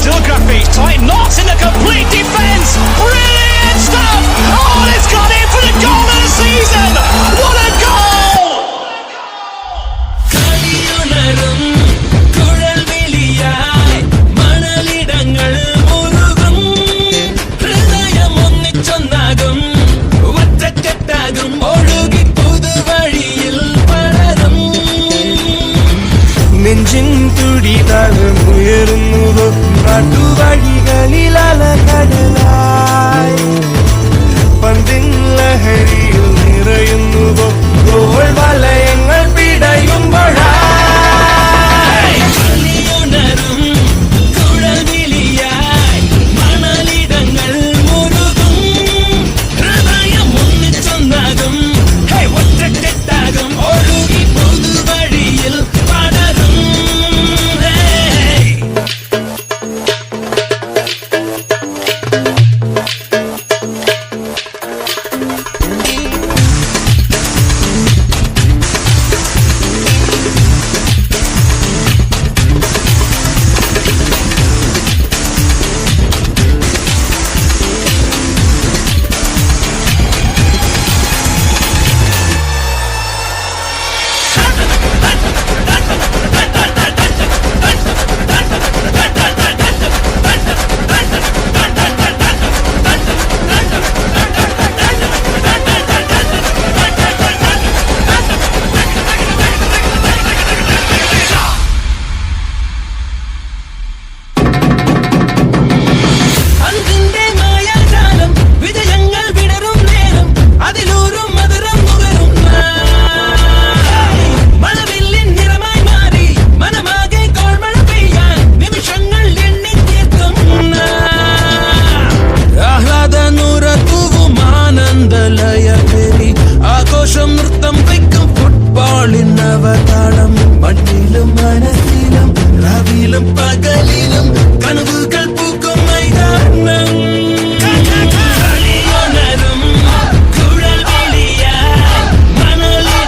Still Graphics, tight knots in the complete defence. Brilliant stuff. Oh, it's got in for the goal of the season. What a goal! നെഞ്ചിൻ തുടിതാളം ഉയരുന്നുവോ നാട്ടുവഴികളിൽ അലകടലായി പന്തിൻ ലഹരിയിൽ നിറയുന്നുവോ goal വല